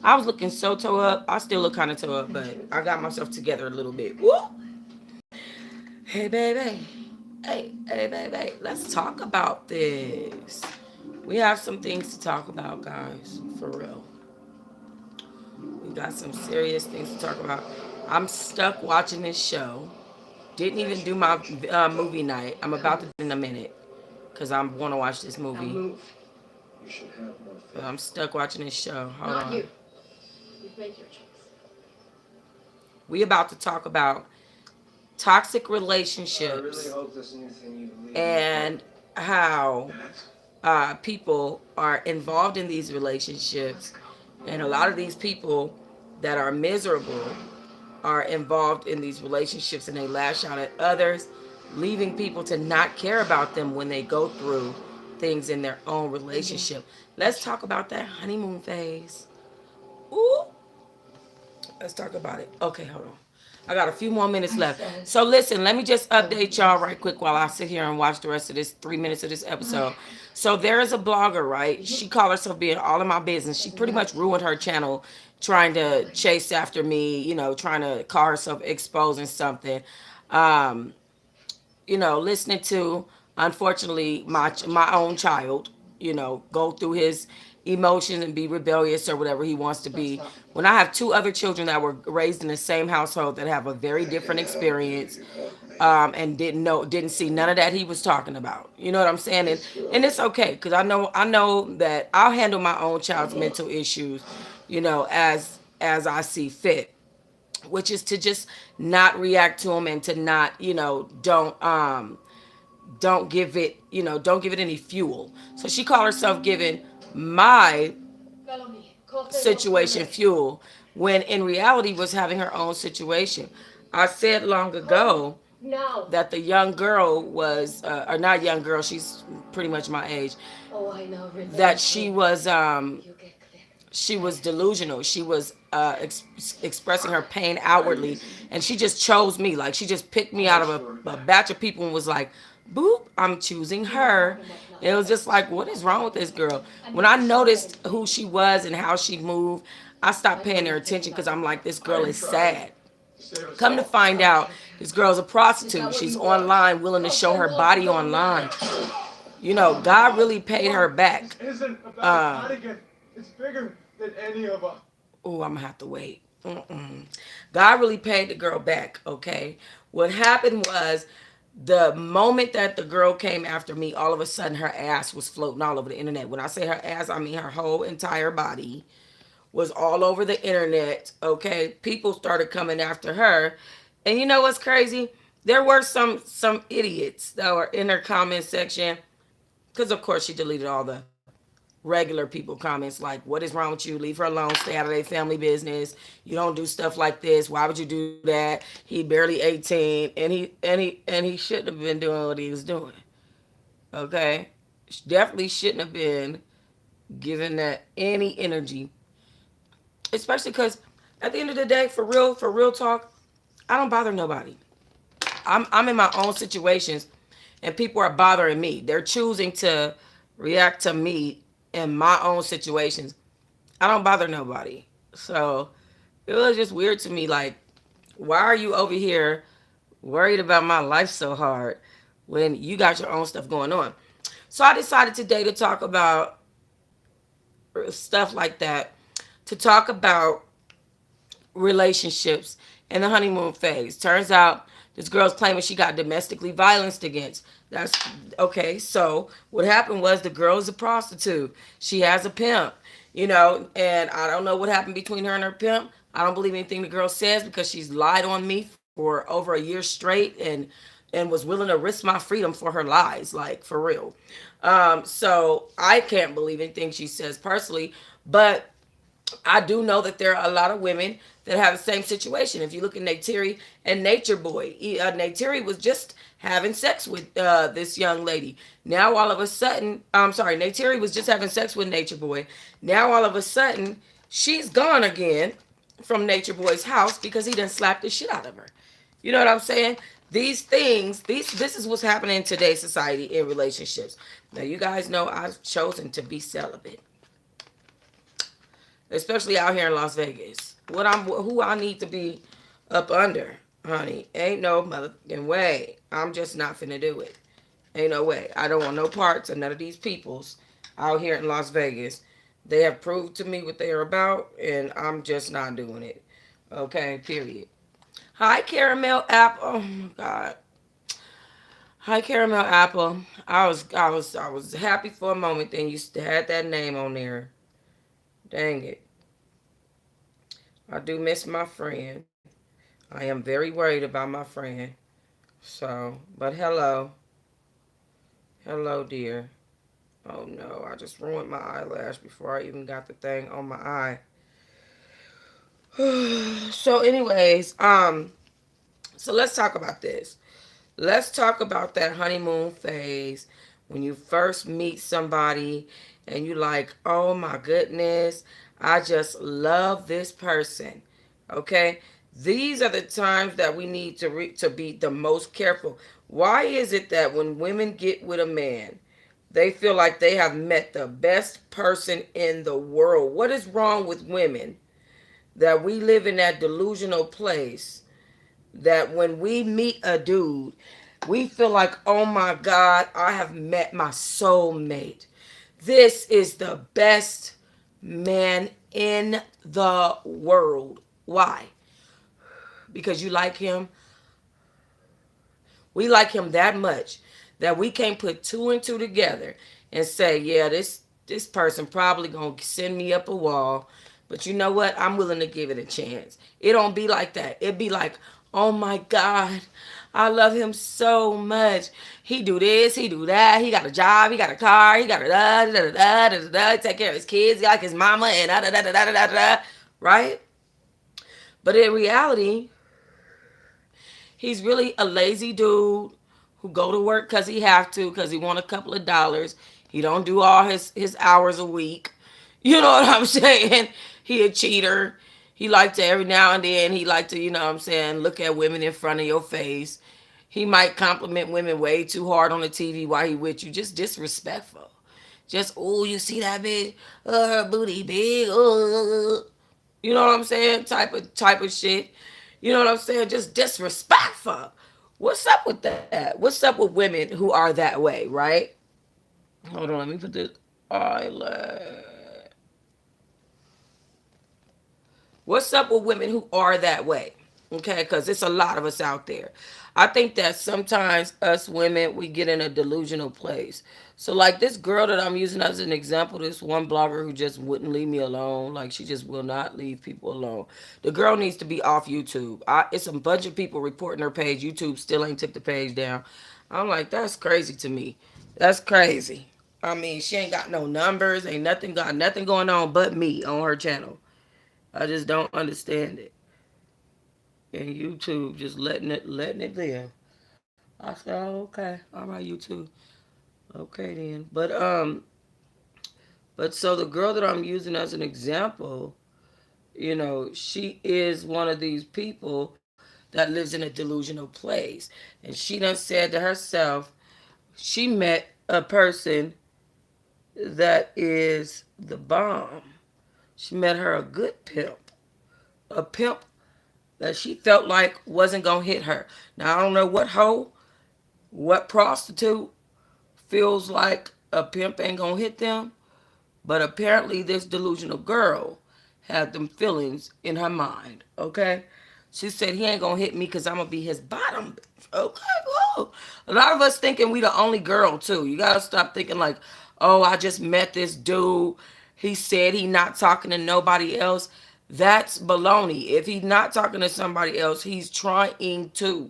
I was looking so toe up. I still look kind of toe up, but I got myself together a little bit. Woo! Hey, baby. Hey, baby. Let's talk about this. We have some things to talk about, guys. For real. We got some serious things to talk about. I'm stuck watching this show. Didn't even do my movie night. I'm about to do it in a minute because I want to watch this movie. Move. But I'm stuck watching this show. Hold on. You. You've made your choice. We about to talk about toxic relationships and how people are involved in these relationships, and a lot of these people that are miserable are involved in these relationships and they lash out at others, leaving people to not care about them when they go through things in their own relationship. Let's talk about that honeymoon phase. Ooh. Let's talk about it. Okay, hold on. I got a few more minutes left. So listen, let me just update y'all right quick while I sit here and watch the rest of this 3 minutes of this episode. So there is a blogger, right? She called herself being all in my business. She pretty much ruined her channel trying to chase after me, trying to call herself exposing something. Um, listening to, unfortunately, my own child, go through his emotions and be rebellious or whatever he wants to be. When I have two other children that were raised in the same household that have a very different experience, and didn't see none of that he was talking about. You know what I'm saying? And it's okay because I know that I'll handle my own child's mental issues, as I see fit, which is to just not react to them and to not, don't give it, don't give it any fuel. So she called herself giving my situation fuel when in reality was having her own situation. I said long ago that the young girl was, or not young girl, she's pretty much my age, that she was delusional. She was expressing her pain outwardly, and she just chose me. Like she just picked me out of a batch of people and was like, "Boop, I'm choosing her." And it was just like, what is wrong with this girl? When I noticed who she was and how she moved, I stopped paying her attention because I'm like, this girl is sad. Come to find out, this girl's a prostitute. She's online, willing to show her body online. God really paid her back. It's bigger than any of us. Oh, I'm gonna have to wait. God really paid the girl back, okay? What happened was the moment that the girl came after me, all of a sudden her ass was floating all over the internet. When I say her ass, I mean her whole entire body was all over the internet, okay? People started coming after her. And you know what's crazy? There were some idiots that were in her comment section because of course she deleted all the regular people comments like, what is wrong with you, leave her alone, stay out of their family business, you don't do stuff like this, why would you do that, he barely 18, and he shouldn't have been doing what he was doing, okay? Definitely shouldn't have been giving that any energy, especially because at the end of the day, for real talk, I don't bother nobody. I'm in my own situations and people are bothering me. They're choosing to react to me in my own situations. I don't bother nobody. So it was just weird to me. Like, why are you over here worried about my life so hard when you got your own stuff going on? So I decided today to talk about stuff like that, to talk about relationships in the honeymoon phase. Turns out this girl's claiming she got domestically violenced against. That's okay. So what happened was the girl is a prostitute. She has a pimp, and I don't know what happened between her and her pimp. I don't believe anything the girl says because she's lied on me for over a year straight and was willing to risk my freedom for her lies, like for real. So I can't believe anything she says personally, but I do know that there are a lot of women that have the same situation. If you look at Neytiri and Nature Boy, Neytiri was just having sex with this young lady. Now all of a sudden, I'm sorry, Neytiri was just having sex with Nature Boy. Now all of a sudden, she's gone again from Nature Boy's house because he done slapped the shit out of her. You know what I'm saying? These things, this is what's happening in today's society in relationships. Now you guys know I've chosen to be celibate, especially out here in Las Vegas. Who I need to be up under, honey. Ain't no motherfucking way. I'm just not finna do it. Ain't no way. I don't want no parts of none of these peoples out here in Las Vegas. They have proved to me what they are about, and I'm just not doing it. Okay, period. Hi, Caramel Apple. Oh my God. Hi, Caramel Apple. I was happy for a moment. Then you had that name on there. Dang it. I do miss my friend. I am very worried about my friend. So, but hello. Hello, dear. Oh no, I just ruined my eyelash before I even got the thing on my eye. So, anyways, so let's talk about this. Let's talk about that honeymoon phase when you first meet somebody and you like, oh my goodness, I just love this person. Okay? These are the times that we need to be the most careful. Why is it that when women get with a man, they feel like they have met the best person in the world? What is wrong with women that we live in that delusional place that when we meet a dude, we feel like, oh my God, I have met my soulmate. This is the best man in the world. Why? Because you like him. We like him that much that we can't put two and two together and say, yeah, this person probably gonna send me up a wall. But you know what? I'm willing to give it a chance. It don't be like that. It be like, oh my God, I love him so much. He do this, he do that. He got a job, he got a car, he got a da da da da da da da. Take care of his kids, he like his mama, and da da da da da da da. Right? But in reality, he's really a lazy dude who go to work because he have to, because he want a couple of dollars. He don't do all his hours a week. You know what I'm saying? He a cheater. He like to every now and then, he like to, you know what I'm saying, look at women in front of your face. He might compliment women way too hard on the TV while he with you. Just disrespectful. Just, oh, you see that bitch? Her booty big. You know what I'm saying? Type of shit. You know what I'm saying? Just disrespectful. What's up with that? What's up with women who are that way, right? Hold on, let me put this eyelash. What's up with women who are that way? Okay, because it's a lot of us out there. I think that sometimes us women, we get in a delusional place. So, like this girl that I'm using as an example, this one blogger who just wouldn't leave me alone. Like, she just will not leave people alone. The girl needs to be off YouTube. It's a bunch of people reporting her page. YouTube still ain't took the page down. I'm like, that's crazy to me. That's crazy. I mean, she ain't got no numbers, ain't nothing going on but me on her channel. I just don't understand it. And YouTube just letting it live. I said, oh, okay, all right, YouTube, okay then. But so the girl that I'm using as an example, she is one of these people that lives in a delusional place, and she done said to herself, she met a person that is the bomb. She met her a good pimp, a pimp that she felt like wasn't gonna hit her. Now I don't know what hoe, what prostitute feels like a pimp ain't gonna hit them, but apparently this delusional girl had them feelings in her mind. Okay, she said he ain't gonna hit me because I'm gonna be his bottom. Okay, whoa. A lot of us thinking we the only girl too. You gotta stop thinking like, oh, I just met this dude. He said he not talking to nobody else. That's baloney. If he's not talking to somebody else, he's trying to.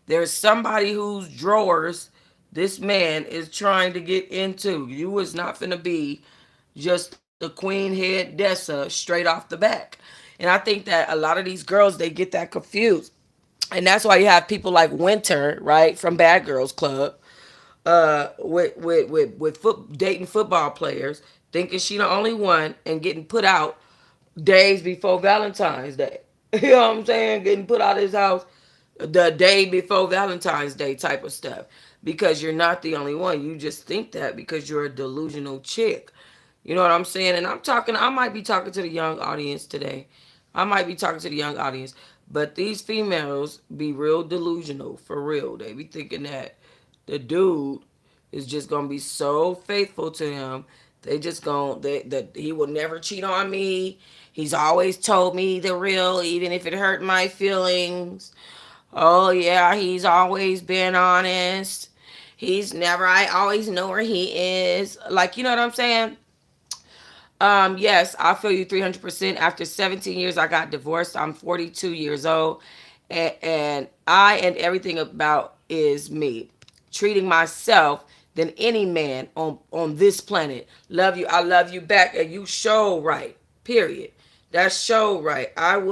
There's somebody whose drawers this man is trying to get into. You is not finna be just the queen head Dessa straight off the back. And I think that a lot of these girls, they get that confused. And that's why you have people like Winter, right, from Bad Girls Club, dating football players, thinking she the only one and getting put out days before Valentine's Day. You know what I'm saying? Getting put out of his house the day before Valentine's Day type of stuff. because you're not the only one. You just think that because you're a delusional chick. You know what I'm saying? And I might be talking to the young audience today. I might be talking to the young audience. But these females be real delusional, for real. They be thinking that the dude is just gonna be so faithful to him. They just gonna that he will never cheat on me. He's always told me the real, even if it hurt my feelings. Oh yeah, he's always been honest. I always know where he is. Like, you know what I'm saying? Yes, I feel you 300%. After 17 years, I got divorced. I'm 42 years old, and I and everything about is me, treating myself than any man on this planet. Love you, I love you back, and you show right. Period. That's show right. Um,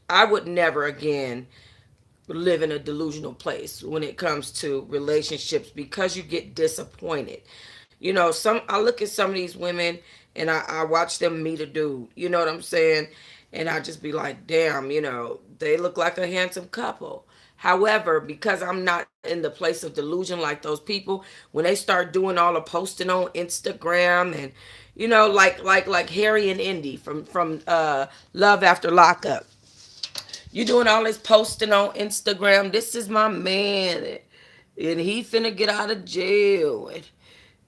I would never again live in a delusional place when it comes to relationships because you get disappointed. You know, I look at some of these women and I watch them meet a dude, you know what I'm saying? And I just be like, damn, they look like a handsome couple. However, because I'm not in the place of delusion like those people, when they start doing all the posting on Instagram and like Harry and Indy from Love After Lockup, you doing all this posting on Instagram. This is my man, and he finna get out of jail. And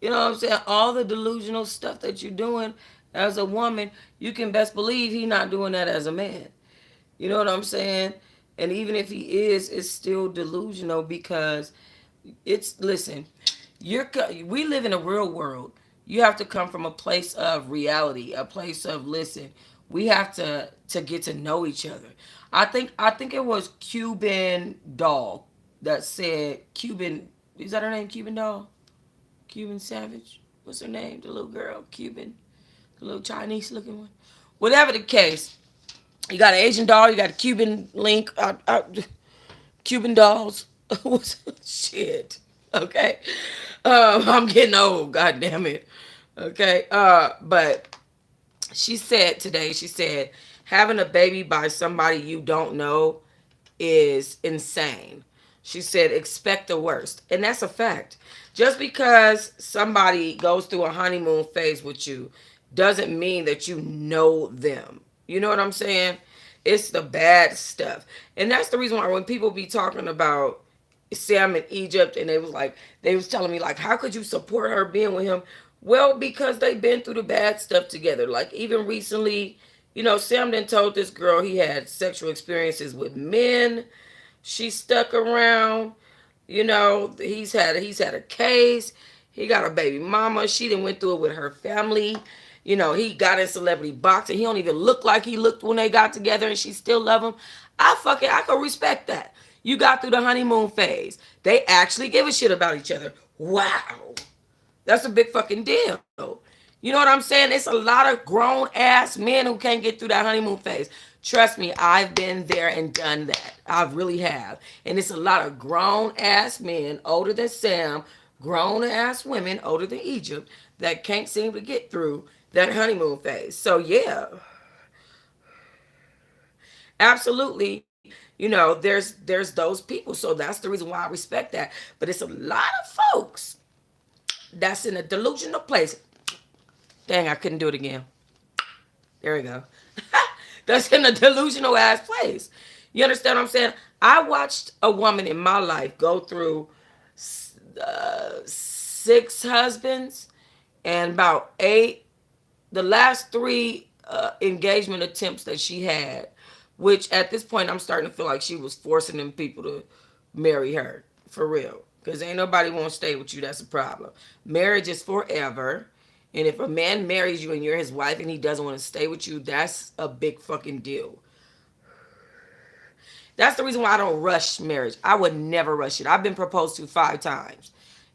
you know what I'm saying? All the delusional stuff that you're doing as a woman, you can best believe he not doing that as a man. You know what I'm saying? And even if he is, it's still delusional because listen, we live in a real world. You have to come from a place of reality, a place of listen. We have to get to know each other. I think it was Cuban doll that said Cuban. Is that her name? Cuban doll. Cuban Savage. What's her name? The little girl, Cuban, the little Chinese looking one. Whatever the case, you got an Asian doll. You got a Cuban link. Cuban dolls. Shit. Okay. I'm getting old. God damn it. Okay. But she said today, she said, having a baby by somebody you don't know is insane. She said, expect the worst. And that's a fact. Just because somebody goes through a honeymoon phase with you doesn't mean that you know them. You know what I'm saying? It's the bad stuff. And that's the reason why when people be talking about Sam in Egypt and they was telling me like, how could you support her being with him? Well, because they've been through the bad stuff together. Like even recently, Sam then told this girl he had sexual experiences with men. She stuck around. He's had a case. He got a baby mama. She done went through it with her family. He got in celebrity boxing. He don't even look like he looked when they got together, and she still love him. I could respect that. You got through the honeymoon phase. They actually give a shit about each other. Wow. That's a big fucking deal. You know what I'm saying? It's a lot of grown ass men who can't get through that honeymoon phase. Trust me, I've been there and done that. I really have. And it's a lot of grown ass men older than Sam, grown ass women older than Egypt that can't seem to get through that honeymoon phase. So yeah, absolutely. There's those people. So that's the reason why I respect that. But it's a lot of folks that's in a delusional place. Dang, I couldn't do it again. There we go. That's in a delusional ass place. You understand what I'm saying? I watched a woman in my life go through 6 husbands and about 8, the last 3 engagement attempts that she had, which at this point I'm starting to feel like she was forcing them people to marry her for real. Because ain't nobody want to stay with you. That's a problem. Marriage is forever. And if a man marries you and you're his wife and he doesn't want to stay with you, that's a big fucking deal. That's the reason why I don't rush marriage. I would never rush it. I've been proposed to 5 times.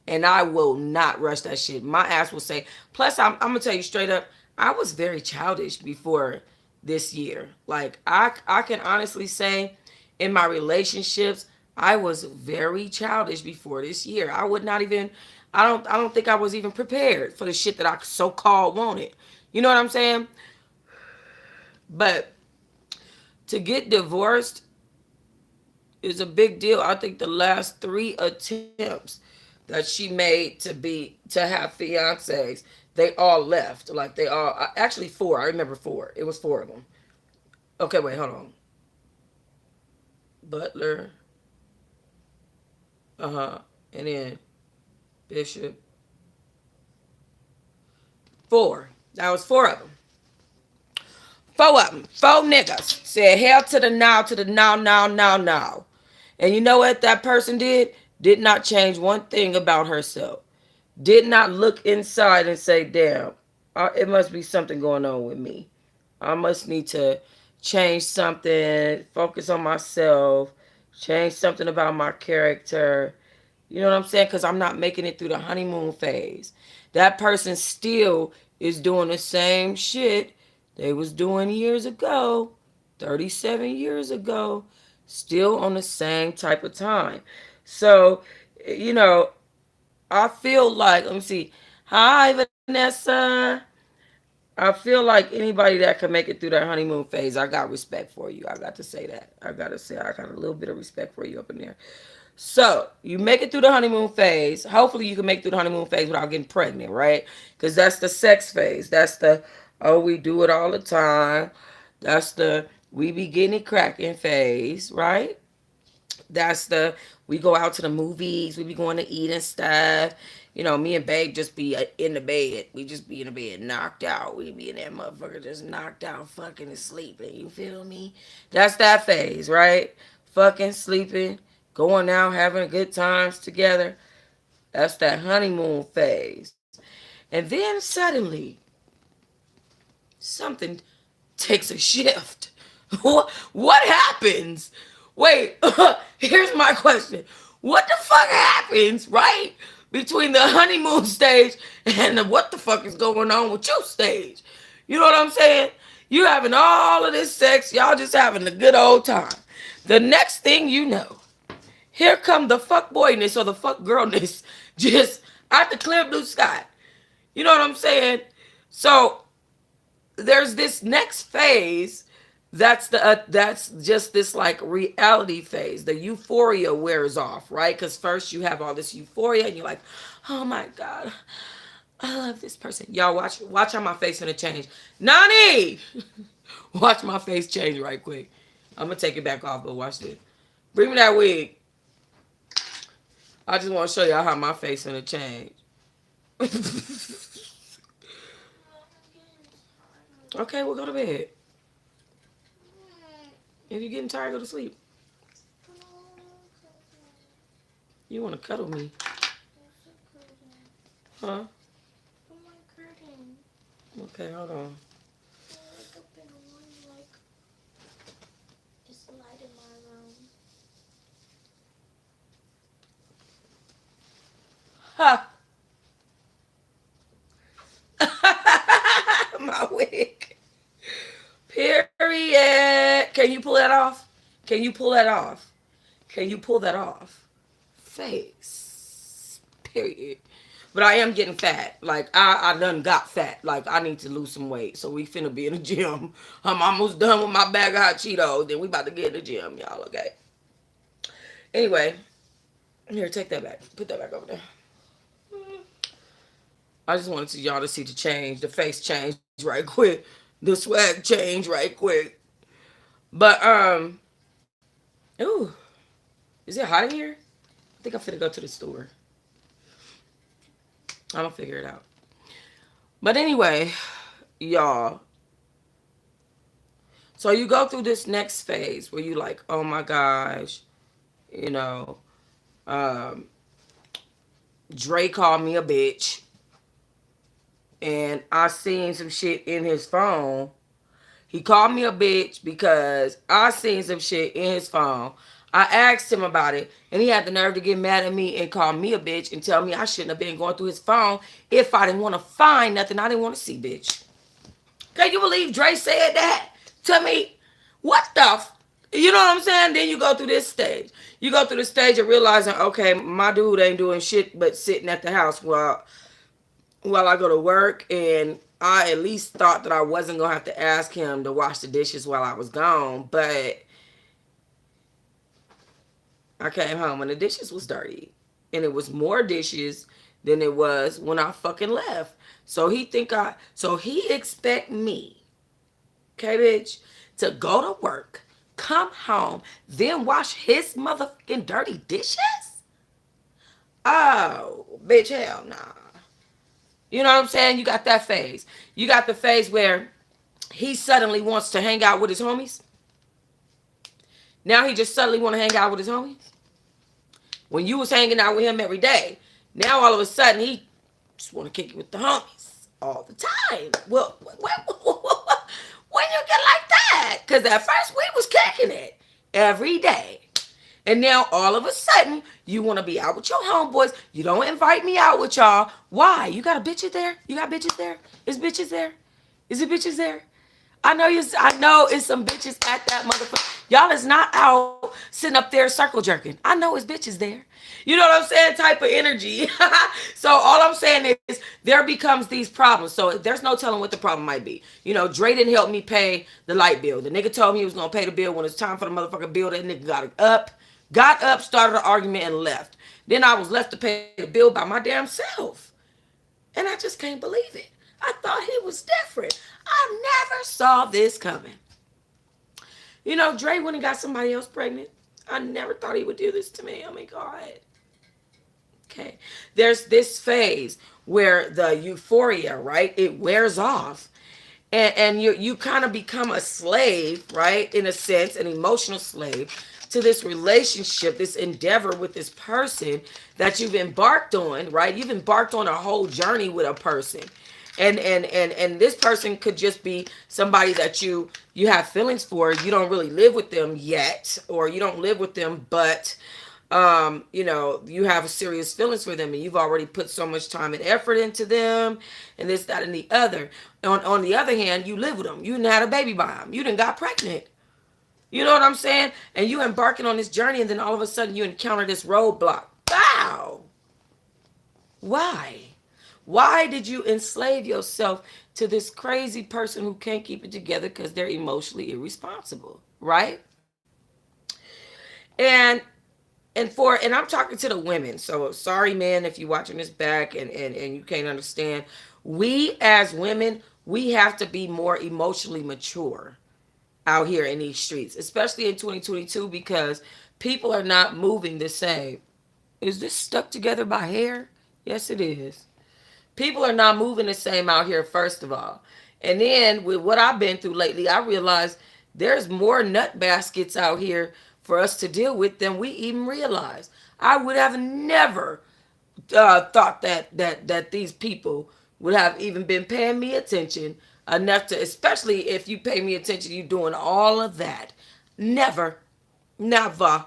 And I will not rush that shit. My ass will say. Plus, I'm going to tell you straight up, I was very childish before this year. Like, I can honestly say in my relationships, I was very childish before this year. I would not even, I don't think I was even prepared for the shit that I so-called wanted. You know what I'm saying? But to get divorced is a big deal. I think the last 3 attempts that she made to have fiancés, they all left. Like they all actually four. I remember four. It was four of them. Okay, wait, hold on. Butler, and then Bishop. Four. That was four of them. Four of them. Four niggas said hell to the now, to the now, now, now, now. And you know what that person did? Did not change one thing about herself. Did not look inside and say, damn, it must be something going on with me. I must need to change something, focus on myself, change something about my character. You know what I'm saying? Because I'm not making it through the honeymoon phase. That person still is doing the same shit they was doing years ago, 37 years ago, still on the same type of time. So, you know, I feel like, let me see. Hi, Vanessa. I feel like anybody that can make it through that honeymoon phase, I got respect for you. I got to say that. I got to say, I got a little bit of respect for you up in there. So, you make it through the honeymoon phase. Hopefully, you can make it through the honeymoon phase without getting pregnant, right? Because that's the sex phase. That's the, oh, we do it all the time. That's the, we be getting it cracking phase, right? That's the, we go out to the movies, we be going to eat and stuff. You know, me and Babe just be in the bed. We just be in the bed knocked out. We be in that motherfucker just knocked out, fucking and sleeping. You feel me? That's that phase, right? Fucking sleeping, going out, having good times together. That's that honeymoon phase. And then suddenly, something takes a shift. What happens? Wait, here's my question. What the fuck happens, right? Between the honeymoon stage and the what the fuck is going on with you stage? You know what I'm saying? You having all of this sex, y'all just having a good old time. The next thing you know, here come the fuck boyness or the fuck girlness just out the clear blue sky. You know what I'm saying? So there's this next phase that's just this like reality phase. The euphoria wears off, right? Because first you have all this euphoria and you're like, oh my god, I love this person. Y'all watch how my face gonna change. Nani, watch my face change right quick. I'm gonna take it back off, but watch this. Bring me that wig. I just want to show y'all how my face gonna change. Okay, we'll go to bed. If you're getting tired, go to sleep. You want to cuddle me? Huh? Okay, hold on. Ha! My wig. Period. Can you pull that off? Can you pull that off? Can you pull that off? Face. Period. But I am getting fat. Like I done got fat. Like I need to lose some weight. So we finna be in the gym. I'm almost done with my bag of hot Cheetos. Then we about to get in the gym, y'all. Okay. Anyway, here, take that back. Put that back over there. I just wanted y'all to see the change, the face change right quick, the swag change right quick. But ooh, is it hot in here? I think I'm finna go to the store. I'm gonna figure it out. But anyway, y'all. So you go through this next phase where you like, oh my gosh, you know, um, Dre called me a bitch, and I seen some shit in his phone. He called me a bitch because I seen some shit in his phone. I asked him about it, and he had the nerve to get mad at me and call me a bitch and tell me I shouldn't have been going through his phone if I didn't want to find nothing I didn't want to see, bitch. Can you believe Dre said that to me? What the you know what I'm saying? Then you go through this stage. You go through the stage of realizing, okay, my dude ain't doing shit but sitting at the house while I go to work, and I at least thought that I wasn't gonna have to ask him to wash the dishes while I was gone, but I came home and the dishes was dirty. And it was more dishes than it was when I fucking left. So he expect me, okay, bitch, to go to work, come home, then wash his motherfucking dirty dishes? Oh, bitch, hell nah. You know what I'm saying? You got that phase. You got the phase where he suddenly wants to hang out with his homies. Now he just suddenly want to hang out with his homies. When you was hanging out with him every day, now all of a sudden he just want to kick it with the homies all the time. Well, when you get like that? Because at first we was kicking it every day. And now all of a sudden you want to be out with your homeboys. You don't invite me out with y'all. Why? You got a bitch there? You got bitches there? Is bitches there? Is it bitches there? I know it's some bitches at that motherfucker. Y'all is not out sitting up there circle jerking. I know it's bitches there. You know what I'm saying? Type of energy. So all I'm saying is there becomes these problems. So there's no telling what the problem might be. You know, Dre didn't help me pay the light bill. The nigga told me he was gonna pay the bill when it's time for the motherfucking bill. That nigga got up, started an argument, and left. Then I was left to pay the bill by my damn self. And I just can't believe it. I thought he was different. I never saw this coming. You know, Dre went and got somebody else pregnant. I never thought he would do this to me. Oh my God. Okay. There's this phase where the euphoria, right? It wears off. And you kind of become a slave, right? In a sense, an emotional slave to this relationship, this endeavor with this person that you've embarked on, right? You've embarked on a whole journey with a person. And this person could just be somebody that you have feelings for. You don't really live with them yet, or you don't live with them, but you know, you have serious feelings for them and you've already put so much time and effort into them and this, that, and the other. On the other hand, you live with them. You done had a baby by them. You done got pregnant. You know what I'm saying? And you embarking on this journey and then all of a sudden you encounter this roadblock. Wow. Why? Why did you enslave yourself to this crazy person who can't keep it together because they're emotionally irresponsible, right? And and I'm talking to the women. So sorry, man, if you're watching this back and you can't understand. We as women, we have to be more emotionally mature out here in these streets, especially in 2022, because people are not moving the same. Is this stuck together by hair? Yes, it is. People are not moving the same out here, first of all. And then with what I've been through lately, I realized there's more nut baskets out here for us to deal with than we even realize. I would have never thought that these people would have even been paying me attention enough to, especially if you pay me attention, you doing all of that. Never, never.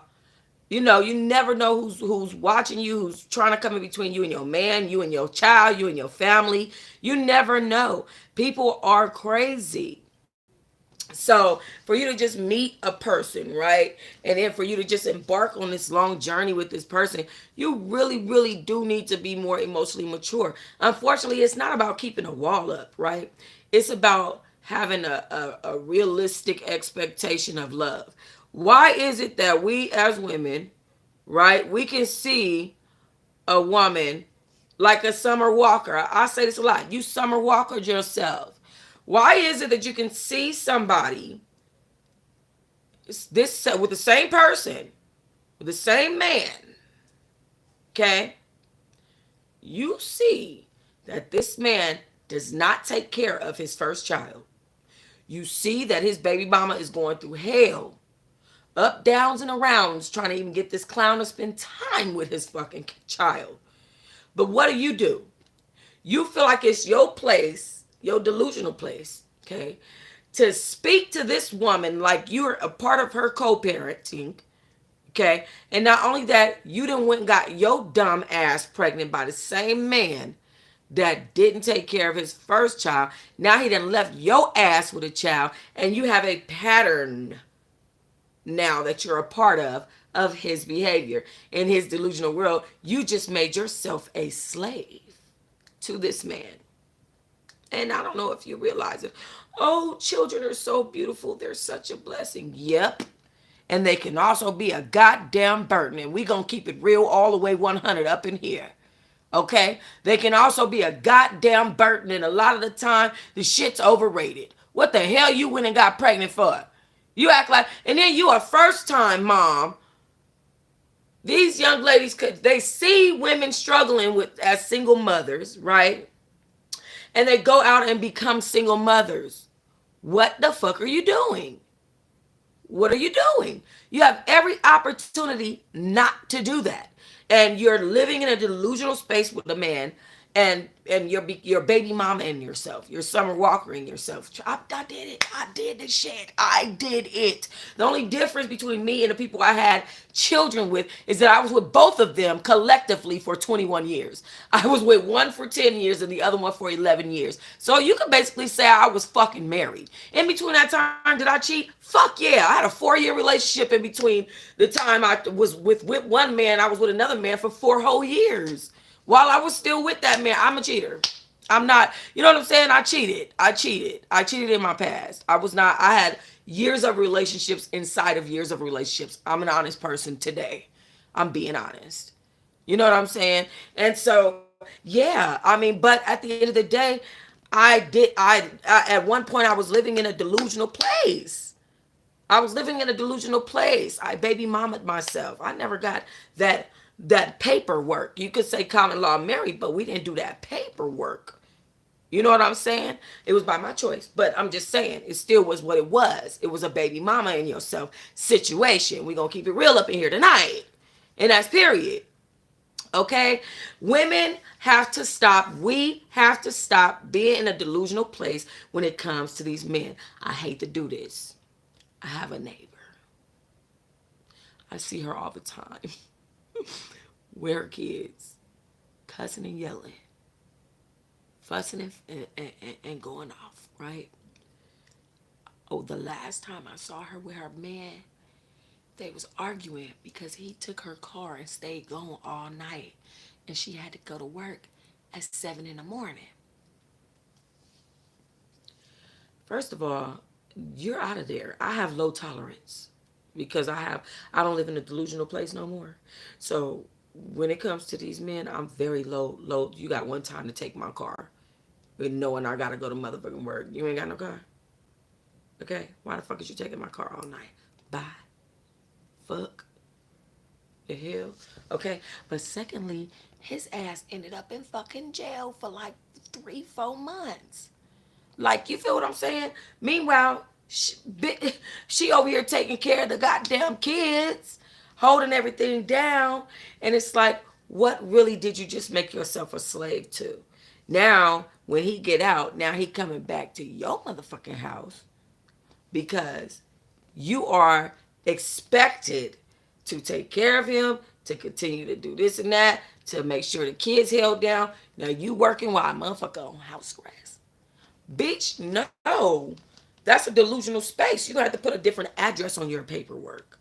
You know, you never know who's watching you, who's trying to come in between you and your man, you and your child, you and your family. You never know. People are crazy. So for you to just meet a person, right? And then for you to just embark on this long journey with this person, you really, really do need to be more emotionally mature. Unfortunately, it's not about keeping a wall up, right? It's about having a realistic expectation of love. Why is it that we as women, right, we can see a woman like a Summer Walker? I say this a lot. You Summer Walker yourself. Why is it that you can see somebody this with the same person, with the same man, okay? You see that this man does not take care of his first child. You see that his baby mama is going through hell, up, downs, and arounds, trying to even get this clown to spend time with his fucking child. But what do? You feel like it's your place, your delusional place, okay, to speak to this woman like you're a part of her co-parenting, okay? And not only that, you done went and got your dumb ass pregnant by the same man that didn't take care of his first child. Now he done left your ass with a child, and you have a pattern now that you're a part of his behavior in his delusional world. You just made yourself a slave to this man. And I don't know if you realize it. Oh, children are so beautiful. They're such a blessing. Yep. And they can also be a goddamn burden. And we gonna keep it real all the way 100 up in here. Okay? They can also be a goddamn burden, and a lot of the time, the shit's overrated. What the hell you went and got pregnant for? You act like, and then you a first time mom. These young ladies, they see women struggling with as single mothers, right? And they go out and become single mothers. What the fuck are you doing? What are you doing? You have every opportunity not to do that. And you're living in a delusional space with a man, and your baby mama and yourself, your Summer Walker and yourself. I did it. I did the shit. I did it. The only difference between me and the people I had children with is that I was with both of them collectively for 21 years. I was with one for 10 years and the other one for 11 years. So you could basically say I was fucking married. In between that time, did I cheat? Fuck yeah. I had a 4-year relationship in between the time I was with one man. I was with another man for 4 whole years. While I was still with that man, I'm a cheater. I'm not, you know what I'm saying? I cheated. I cheated. I cheated in my past. I was not, I had years of relationships inside of years of relationships. I'm an honest person today. I'm being honest. You know what I'm saying? And so, yeah, I mean, but at the end of the day, I at one point I was living in a delusional place. I was living in a delusional place. I baby mamaed myself. I never got that paperwork. You could say common law married, but we didn't do that paperwork. You know what I'm saying? It was by my choice, but I'm just saying it still was what it was. It was a baby mama and yourself situation. We're going to keep it real up in here tonight. And that's period. Okay? Women have to stop. We have to stop being in a delusional place when it comes to these men. I hate to do this. I have a neighbor. I see her all the time. With her kids. Cussing and yelling. Fussing and going off, right? Oh, the last time I saw her with her man, they was arguing because he took her car and stayed gone all night. And she had to go to work at 7 in the morning. First of all, you're out of there. I have low tolerance because I don't live in a delusional place no more. So when it comes to these men, I'm very low. You got one time to take my car. With knowing I gotta go to motherfucking work. You ain't got no car? Okay? Why the fuck is you taking my car all night? Bye. Fuck. The hell? Okay? But secondly, his ass ended up in fucking jail for like 3-4 months. Like, you feel what I'm saying? Meanwhile, she over here taking care of the goddamn kids, holding everything down. And it's like, what really did you just make yourself a slave to? Now, when he get out, now he coming back to your motherfucking house because you are expected to take care of him, to continue to do this and that, to make sure the kids held down. Now you working while a motherfucker on house arrest. Bitch, no. That's a delusional space. You're going to have to put a different address on your paperwork.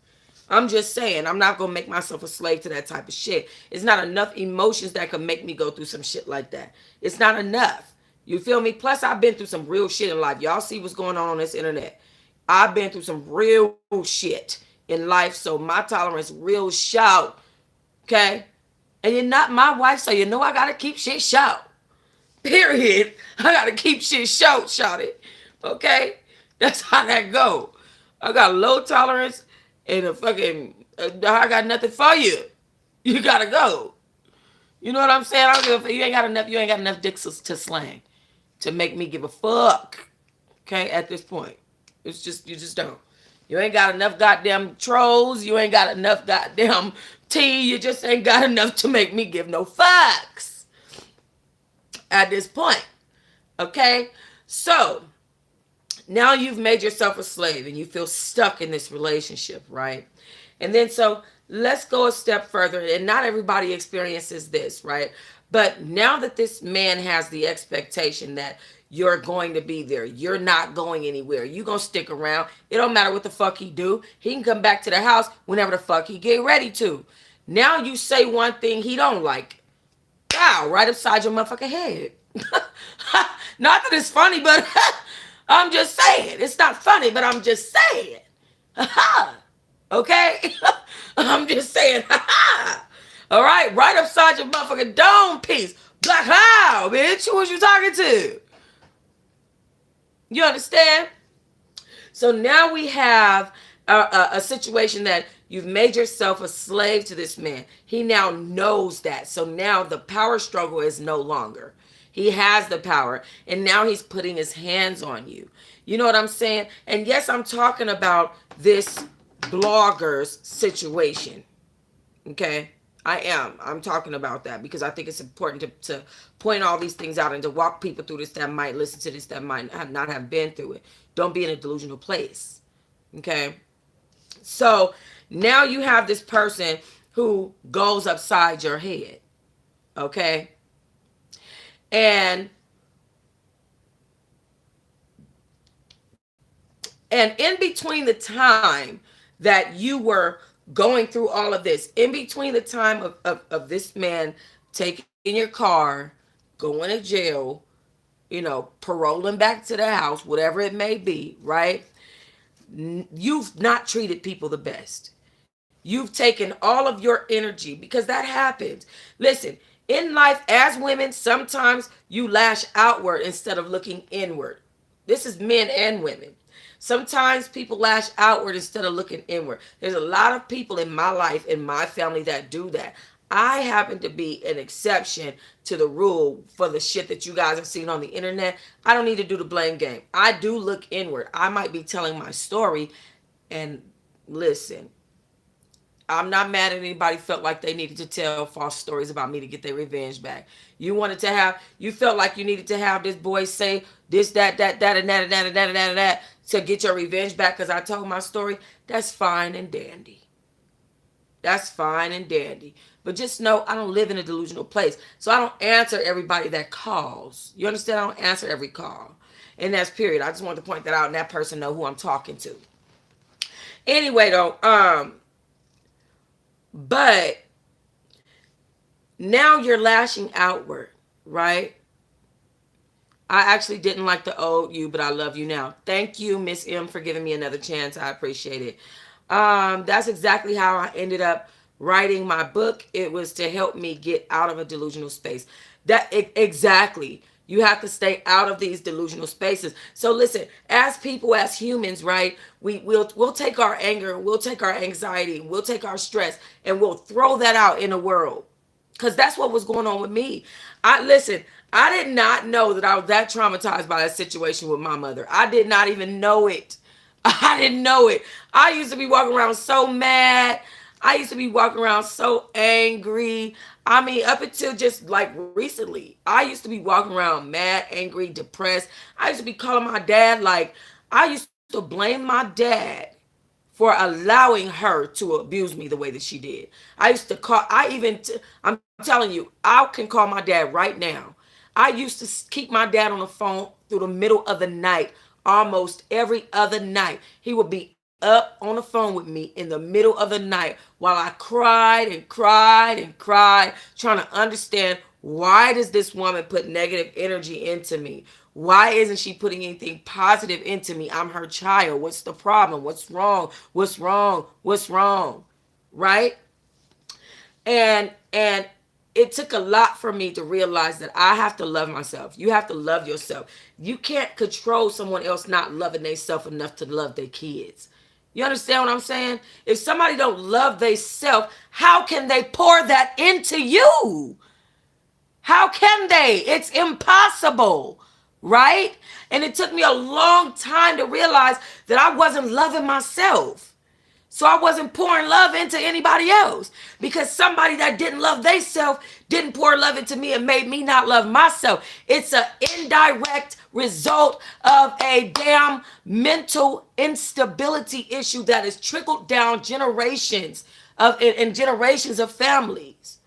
I'm just saying, I'm not going to make myself a slave to that type of shit. It's not enough emotions that could make me go through some shit like that. It's not enough. You feel me? Plus, I've been through some real shit in life. Y'all see what's going on this internet. I've been through some real shit in life, so my tolerance real short. Okay? And you're not my wife, so you know I got to keep shit short. Period. I got to keep shit short, it. Okay? That's how that go. I got low tolerance and a fucking, I got nothing for you. You gotta go. You know what I'm saying? I don't give a, you ain't got enough dicks to slang to make me give a fuck. Okay, at this point. It's just, you just don't. You ain't got enough goddamn trolls. You ain't got enough goddamn tea. You just ain't got enough to make me give no fucks. At this point. Okay? So, now you've made yourself a slave and you feel stuck in this relationship, right? And then so let's go a step further. And not everybody experiences this, right? But now that this man has the expectation that you're going to be there, you're not going anywhere, you're going to stick around. It don't matter what the fuck he do. He can come back to the house whenever the fuck he get ready to. Now you say one thing he don't like. Wow, right upside your motherfucking head. Not that it's funny, but I'm just saying. It's not funny, but I'm just saying. Okay? I'm just saying, all right upside your motherfucking dome piece. Black cloud, bitch. Who was you talking to? You understand? So now we have a situation that you've made yourself a slave to this man. He now knows that. So now the power struggle is no longer. He has the power, and now he's putting his hands on you. You know what I'm saying? And yes, I'm talking about this blogger's situation. Okay? I am. I'm talking about that because I think it's important to point all these things out and to walk people through this that might listen to this that might not have been through it. Don't be in a delusional place. Okay? So now you have this person who goes upside your head. Okay? And in between the time that you were going through all of this, in between the time of this man taking your car, going to jail, paroling back to the house, whatever it may be, right? You've not treated people the best. You've taken all of your energy because that happens. Listen, in life as women, sometimes you lash outward instead of looking inward. This is men and women. Sometimes people lash outward instead of looking inward. There's a lot of people in my life, in my family, that do that. I happen to be an exception to the rule for the shit that you guys have seen on the internet. I don't need to do the blame game. I do look inward. I might be telling my story, and listen, I'm not mad at anybody felt like they needed to tell false stories about me to get their revenge back. You felt like you needed to have this boy say this, that, and that to get your revenge back because I told my story. That's fine and dandy. That's fine and dandy. But just know I don't live in a delusional place. So I don't answer everybody that calls. You understand? I don't answer every call. And that's period. I just wanted to point that out and that person know who I'm talking to. Anyway, though, but now you're lashing outward, right? I actually didn't like the old you, but I love you now. Thank you, Miss M, for giving me another chance. I appreciate it. That's exactly how I ended up writing my book. It was to help me get out of a delusional space. Exactly. You have to stay out of these delusional spaces. So listen, as people, as humans, right? We'll take our anger and we'll take our anxiety and we'll take our stress and we'll throw that out in the world. Because that's what was going on with me. I did not know that I was that traumatized by that situation with my mother. I did not even know it. I didn't know it. I used to be walking around so mad. I used to be walking around so angry. I mean, up until just like recently, I used to be walking around mad, angry, depressed. I used to be calling my dad I used to blame my dad for allowing her to abuse me the way that she did. I used to call, I'm telling you, I can call my dad right now. I used to keep my dad on the phone through the middle of the night, almost every other night. He would be up on the phone with me in the middle of the night while I cried and cried and cried, trying to understand, why does this woman put negative energy into me? Why isn't she putting anything positive into me? I'm her child. What's the problem? What's wrong? What's wrong? What's wrong? Right? And it took a lot for me to realize that I have to love myself. You have to love yourself. You can't control someone else not loving themselves enough to love their kids. You understand what I'm saying? If somebody don't love themselves, how can they pour that into you? How can they? It's impossible, right? And it took me a long time to realize that I wasn't loving myself. So I wasn't pouring love into anybody else because somebody that didn't love themselves didn't pour love into me and made me not love myself. It's an indirect result of a damn mental instability issue that has trickled down generations and generations of families.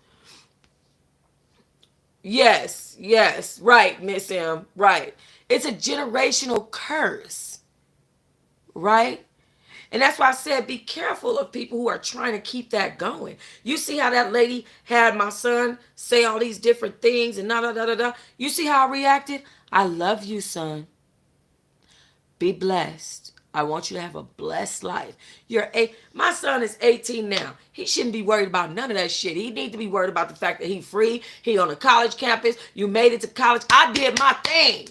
Yes, right, Miss M, right. It's a generational curse, right? And that's why I said be careful of people who are trying to keep that going. You see how that lady had my son say all these different things and da da da da da. You see how I reacted? I love you, son. Be blessed. I want you to have a blessed life. My son is 18 now. He shouldn't be worried about none of that shit. He needs to be worried about the fact that he's free. He on a college campus. You made it to college. I did my thing.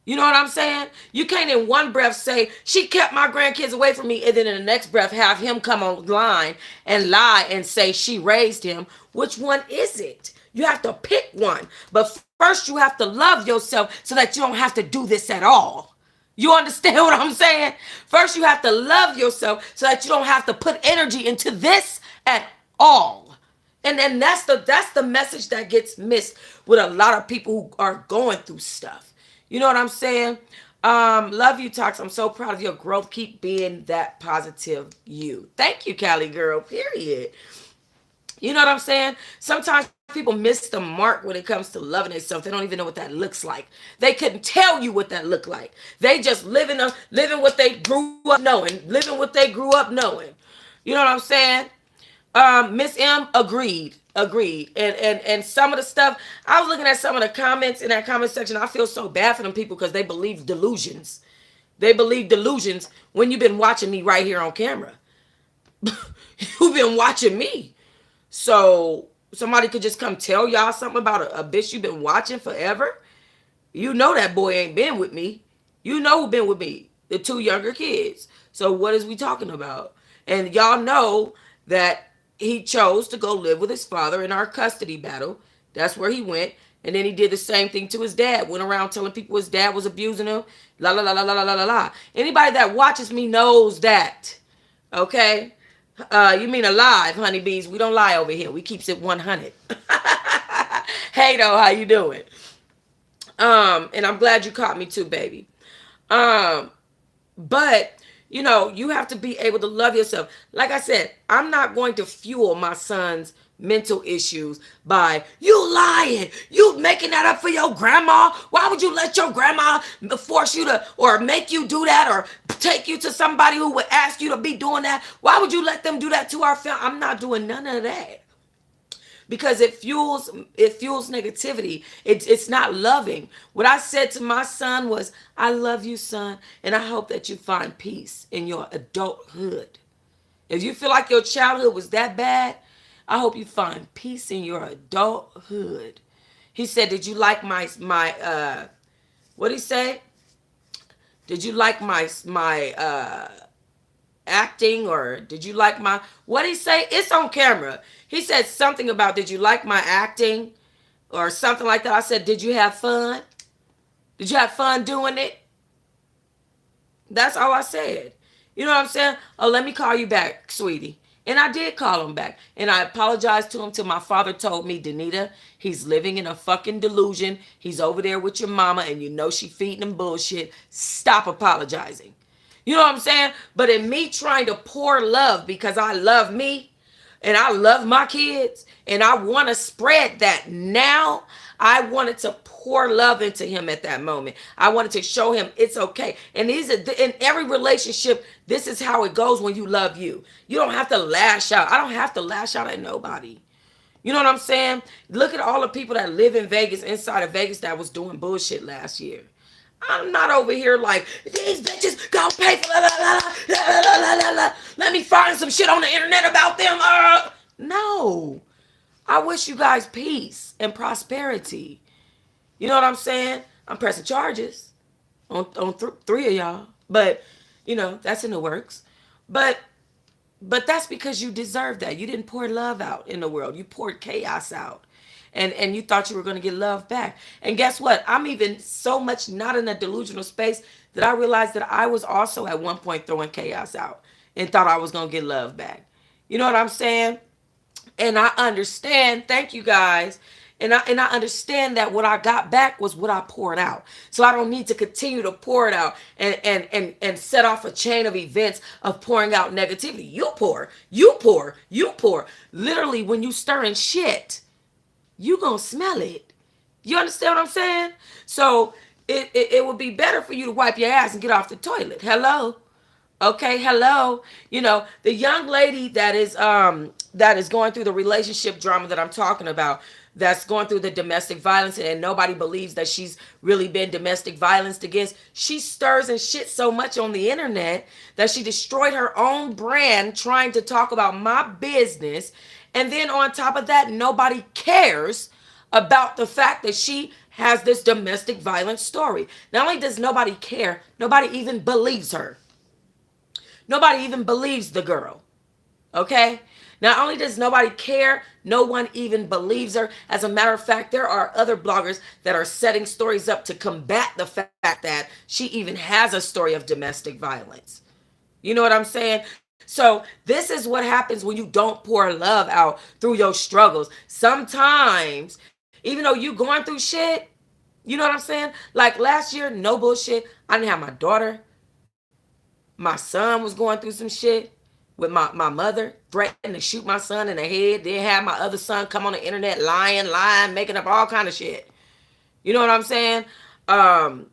You know what I'm saying? You can't in one breath say, she kept my grandkids away from me, and then in the next breath have him come online and lie and say she raised him. Which one is it? You have to pick one. But first you have to love yourself so that you don't have to do this at all. You understand what I'm saying? First you have to love yourself so that you don't have to put energy into this at all. And then that's the message that gets missed with a lot of people who are going through stuff. You know what I'm saying? Love you, Tox. I'm so proud of your growth. Keep being that positive you. Thank you, Cali girl. Period. You know what I'm saying? Sometimes people miss the mark when it comes to loving themselves. They don't even know what that looks like. They couldn't tell you what that looked like. They just living what they grew up knowing, living what they grew up knowing. You know what I'm saying? Miss M agreed. And some of the stuff, I was looking at some of the comments in that comment section. I feel so bad for them people because they believe delusions. They believe delusions when you've been watching me right here on camera. You've been watching me. So somebody could just come tell y'all something about a bitch you've been watching forever. You know that boy ain't been with me. You know who been with me. The two younger kids. So what is we talking about? And y'all know that he chose to go live with his father in our custody battle. That's where he went. And then he did the same thing to his dad. Went around telling people his dad was abusing him. La la la la la la la la. Anybody that watches me knows that. Okay? You mean alive, honeybees. We don't lie over here. We keeps it 100. Hey, though, how you doing? And I'm glad you caught me too, baby. But you have to be able to love yourself. Like I said, I'm not going to fuel my son's mental issues by you lying, you making that up for your grandma. Why would you let your grandma force you to or make you do that or take you to somebody who would ask you to be doing that? Why would you let them do that to our family? I'm not doing none of that. Because it fuels negativity. It's not loving. What I said to my son was, I love you, son, and I hope that you find peace in your adulthood. If you feel like your childhood was that bad, I hope you find peace in your adulthood. He said, did you like my what did he say? Did you like my acting, or did you like my, what did he say? It's on camera. He said something about, did you like my acting or something like that. I said, did you have fun? Did you have fun doing it? That's all I said. You know what I'm saying? Oh, let me call you back, sweetie. And I did call him back. And I apologized to him till my father told me, Danita, he's living in a fucking delusion. He's over there with your mama and you know she feeding him bullshit. Stop apologizing. You know what I'm saying? But in me trying to pour love because I love me and I love my kids and I want to spread that now, I wanted to pour love into him at that moment. I wanted to show him it's okay. And in every relationship, this is how it goes when you love you. You don't have to lash out. I don't have to lash out at nobody. You know what I'm saying? Look at all the people that live in Vegas, inside of Vegas, that was doing bullshit last year. I'm not over here like, these bitches gonna pay for la la la la la la la. Let me find some shit on the internet about them. No. I wish you guys peace and prosperity. You know what I'm saying? I'm pressing charges on three of y'all. But, that's in the works. But that's because you deserve that. You didn't pour love out in the world. You poured chaos out. And you thought you were going to get love back. And guess what? I'm even so much not in a delusional space that I realized that I was also at one point throwing chaos out and thought I was going to get love back. You know what I'm saying? And I understand. Thank you guys. And I understand that what I got back was what I poured out. So I don't need to continue to pour it out and set off a chain of events of pouring out negativity. You pour. Literally, when you stirring shit, you gonna smell it. You understand what I'm saying? So it would be better for you to wipe your ass and get off the toilet. Hello? Okay, hello. The young lady that is going through the relationship drama that I'm talking about, that's going through the domestic violence and nobody believes that she's really been domestic violence against. She stirs and shit so much on the internet that she destroyed her own brand trying to talk about my business. And then on top of that, nobody cares about the fact that she has this domestic violence story. Not only does nobody care, nobody even believes her. Nobody even believes the girl. Okay? Not only does nobody care, no one even believes her. As a matter of fact, there are other bloggers that are setting stories up to combat the fact that she even has a story of domestic violence. You know what I'm saying? So this is what happens when you don't pour love out through your struggles. Sometimes, even though you going through shit, you know what I'm saying? Like last year, no bullshit. I didn't have my daughter. My son was going through some shit with my mother, threatened to shoot my son in the head. Then had my other son come on the internet lying, making up all kind of shit. You know what I'm saying? Um,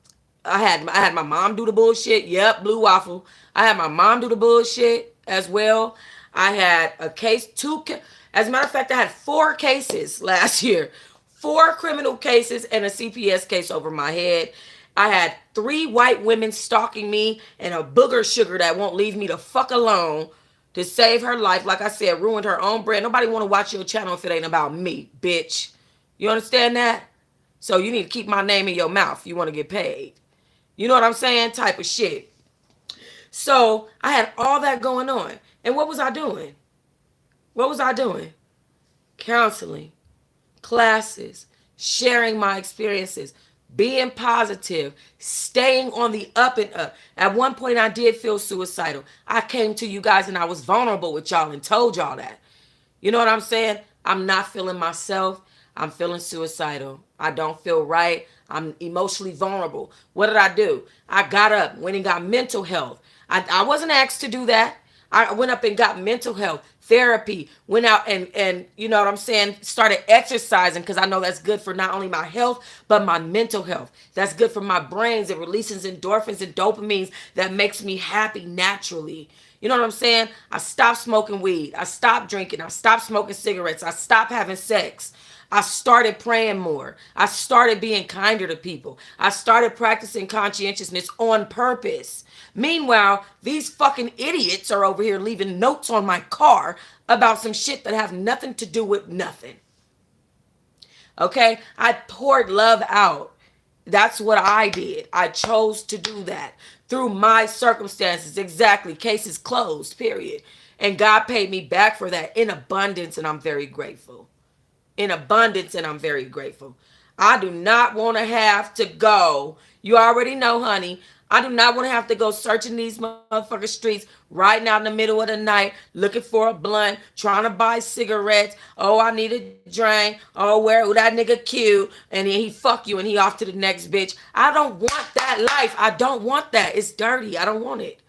I had my mom do the bullshit. Yep, blue waffle. I had my mom do the bullshit as well. I had a case, as a matter of fact, I had 4 cases last year. 4 criminal cases and a CPS case over my head. I had 3 white women stalking me and a booger sugar that won't leave me the fuck alone to save her life. Like I said, ruined her own brand. Nobody want to watch your channel if it ain't about me, bitch. You understand that? So you need to keep my name in your mouth. You want to get paid. You know what I'm saying? Type of shit. So I had all that going on. And what was I doing? What was I doing? Counseling, classes, sharing my experiences, being positive, staying on the up and up. At one point, I did feel suicidal. I came to you guys and I was vulnerable with y'all and told y'all that. You know what I'm saying? I'm not feeling myself. I'm feeling suicidal. I don't feel right. I'm emotionally vulnerable. What did I do? I got up, went and got mental health. I wasn't asked to do that. I went up and got mental health therapy, went out and you know what I'm saying, started exercising because I know that's good for not only my health, but my mental health. That's good for my brains. It releases endorphins and dopamines that makes me happy naturally. You know what I'm saying? I stopped smoking weed. I stopped drinking. I stopped smoking cigarettes. I stopped having sex. I started praying more. I started being kinder to people. I started practicing conscientiousness on purpose. Meanwhile, these fucking idiots are over here leaving notes on my car about some shit that have nothing to do with nothing. Okay? I poured love out. That's what I did. I chose to do that through my circumstances. Exactly. Case is closed, period. And God paid me back for that in abundance, and I'm very grateful. In abundance, and I'm very grateful. I do not want to have to go. You already know, honey. I do not want to have to go searching these motherfucking streets right now in the middle of the night, looking for a blunt, trying to buy cigarettes. Oh, I need a drink. Oh, where that nigga cute, and then he fuck you, and he off to the next bitch. I don't want that life. I don't want that. It's dirty. I don't want it.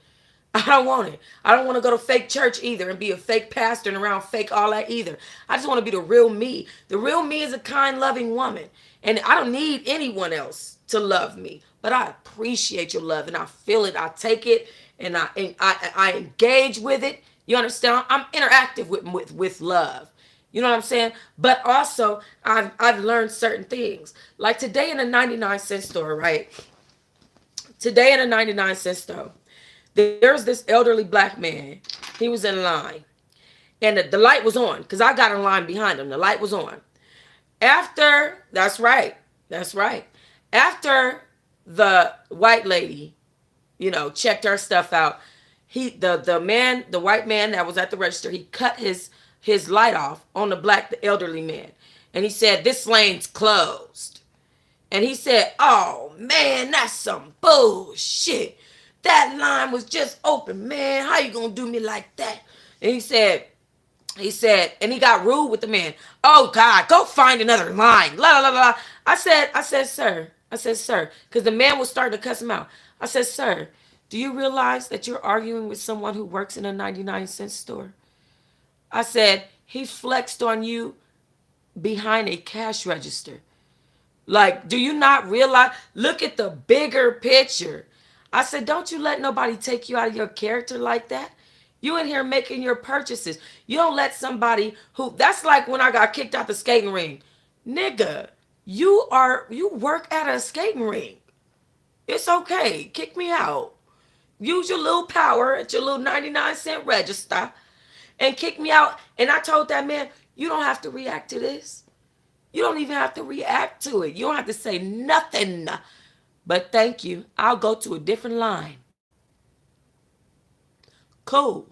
I don't want it. I don't want to go to fake church either and be a fake pastor and around fake all that either. I just want to be the real me. The real me is a kind, loving woman. And I don't need anyone else to love me. But I appreciate your love and I feel it. I take it and I engage with it. You understand? I'm interactive with love. You know what I'm saying? But also, I've learned certain things. Like today in a 99-cent store, right? Today in a 99-cent store, there's this elderly black man. He was in line. And the light was on because I got in line behind him. The light was on. That's right. That's right. After the white lady, checked her stuff out, the white man that was at the register, he cut his light off on the elderly man. And he said, "This lane's closed." And he said, "Oh man, that's some bullshit. That line was just open, man. How you gonna do me like that?" And he said, and he got rude with the man. "Oh God, go find another line." La la la la. I said, sir, because the man was starting to cuss him out. I said, "Sir, do you realize that you're arguing with someone who works in a 99-cent store?" I said, "He flexed on you behind a cash register. Like, do you not realize? Look at the bigger picture." I said, "Don't you let nobody take you out of your character like that. You in here making your purchases. You don't let somebody that's like when I got kicked out the skating ring. Nigga, you work at a skating rink. It's okay. Kick me out. Use your little power at your little 99-cent register and kick me out. And I told that man, you don't have to react to this. You don't even have to react to it. You don't have to say nothing. But thank you. I'll go to a different line. Cool.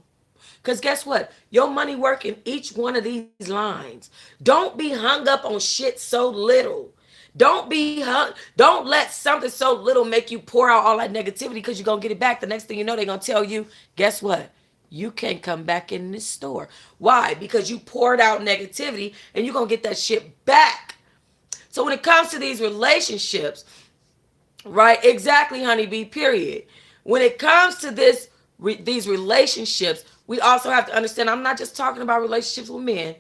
Because guess what? Your money work in each one of these lines. Don't be hung up on shit so little. Don't let something so little make you pour out all that negativity because you're gonna get it back. The next thing you know, they're gonna tell you, guess what? You can't come back in this store. Why? Because you poured out negativity and you're gonna get that shit back. So when it comes to these relationships, right? Exactly, honeybee, period. When it comes to these relationships, we also have to understand I'm not just talking about relationships with men.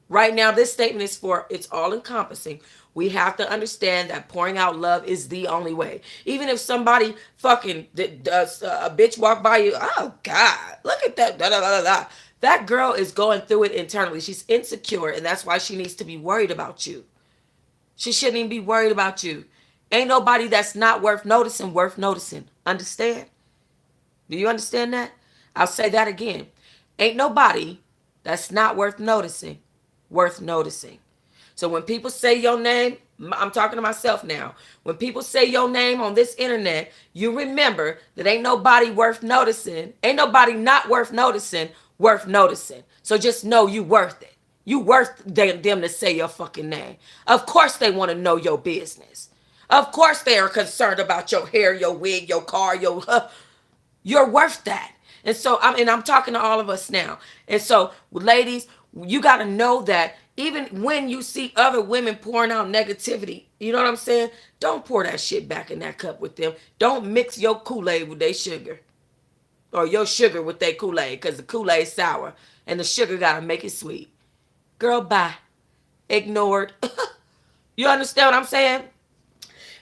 Right now, this statement is for it's all encompassing. We have to understand that pouring out love is the only way. Even if somebody fucking does a bitch walk by you, oh God, look at that. Da, da, da, da. That girl is going through it internally. She's insecure, and that's why she needs to be worried about you. She shouldn't even be worried about you. Ain't nobody that's not worth noticing. Understand? Do you understand that? I'll say that again. Ain't nobody that's not worth noticing. So when people say your name, I'm talking to myself now. When people say your name on this internet, you remember that ain't nobody worth noticing. Ain't nobody not worth noticing, worth noticing. So just know you worth it. You worth them to say your fucking name. Of course they want to know your business. Of course they are concerned about your hair, your wig, your car, your you're worth that. And so I'm talking to all of us now. And so ladies, you got to know that even when you see other women pouring out negativity, you know what I'm saying? Don't pour that shit back in that cup with them. Don't mix your Kool-Aid with their sugar or your sugar with their Kool-Aid because the Kool-Aid's sour and the sugar got to make it sweet. Girl, bye. Ignored. You understand what I'm saying?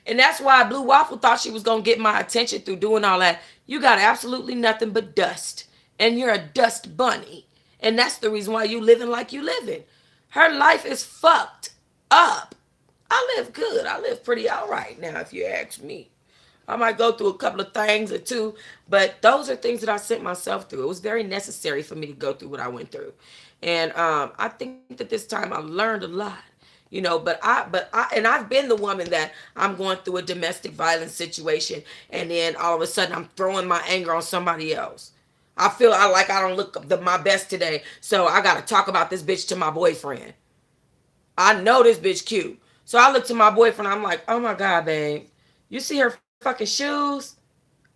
And that's why Blue Waffle thought she was going to get my attention through doing all that. You got absolutely nothing but dust. And you're a dust bunny. And that's the reason why you living like you living. Her life is fucked up. I live good. I live pretty all right now, if you ask me. I might go through a couple of things or two, but those are things that I sent myself through. It was very necessary for me to go through what I went through. And I think that this time I learned a lot. You know, and I've been the woman that I'm going through a domestic violence situation, and then all of a sudden I'm throwing my anger on somebody else. I feel like I don't look my best today, so I got to talk about this bitch to my boyfriend. I know this bitch cute, so I look to my boyfriend. I'm like, oh my God, babe, you see her fucking shoes?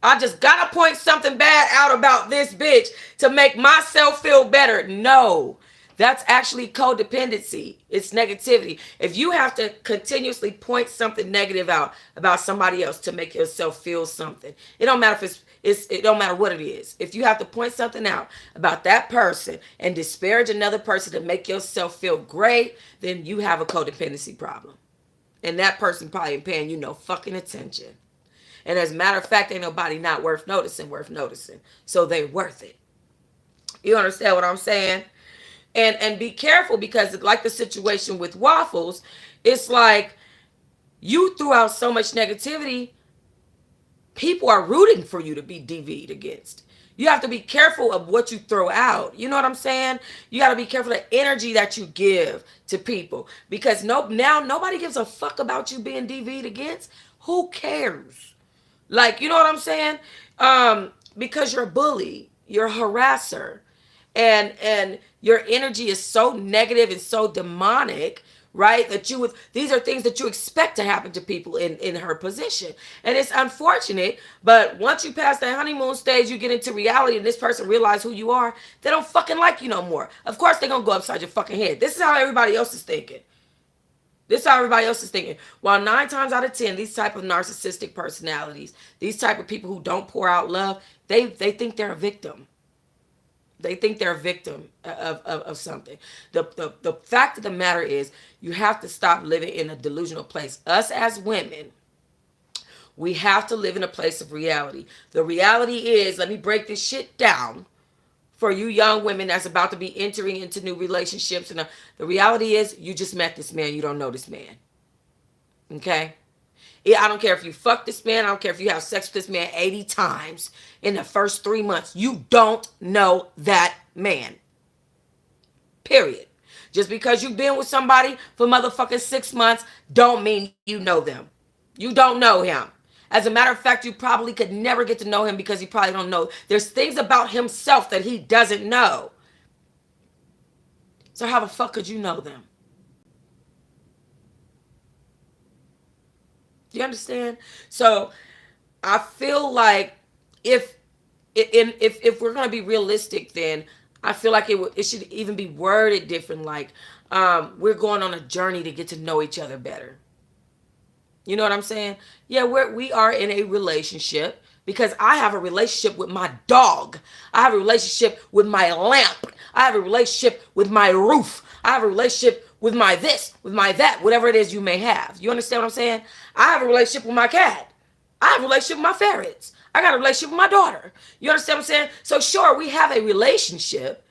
I just gotta point something bad out about this bitch to make myself feel better. No, that's actually codependency. It's negativity. If you have to continuously point something negative out about somebody else to make yourself feel something, it don't matter if it don't matter what it is. If you have to point something out about that person and disparage another person to make yourself feel great, then you have a codependency problem. And that person probably ain't paying you no fucking attention. And as a matter of fact, ain't nobody not worth noticing. So they're worth it. You understand what I'm saying? And be careful because like the situation with Waffles, it's like you threw out so much negativity, people are rooting for you to be DV'd against. You have to be careful of what you throw out. You know what I'm saying? You got to be careful of the energy that you give to people because now nobody gives a fuck about you being DV'd against. Who cares? Like, you know what I'm saying? Because you're a bully, you're a harasser, and your energy is so negative and so demonic, right? That these are things that you expect to happen to people in her position. And it's unfortunate, but once you pass that honeymoon stage, you get into reality and this person realize who you are, they don't fucking like you no more. Of course they're gonna go upside your fucking head. This is how everybody else is thinking. This is how everybody else is thinking. While 9 times out of 10, these type of narcissistic personalities, these type of people who don't pour out love, they think they're a victim. They think they're a victim of something. The fact of the matter is, you have to stop living in a delusional place. Us as women, we have to live in a place of reality. The reality is, let me break this shit down for you young women that's about to be entering into new relationships. And the reality is, you just met this man. You don't know this man. Okay? Yeah, I don't care if you fuck this man. I don't care if you have sex with this man 80 times in the first 3 months. You don't know that man. Period. Just because you've been with somebody for motherfucking 6 months don't mean you know them. You don't know him. As a matter of fact, you probably could never get to know him because you probably don't know. There's things about himself that he doesn't know. So how the fuck could you know them? Do you understand? So I feel like if if we're gonna be realistic, then I feel like it should even be worded different. Like we're going on a journey to get to know each other better. You know what I'm saying? Yeah, we are in a relationship because I have a relationship with my dog. I have a relationship with my lamp. I have a relationship with my roof. I have a relationship with my this, with my that, whatever it is you may have. You understand what I'm saying? I have a relationship with my cat. I have a relationship with my ferrets. I got a relationship with my daughter. You understand what I'm saying? So sure, we have a relationship.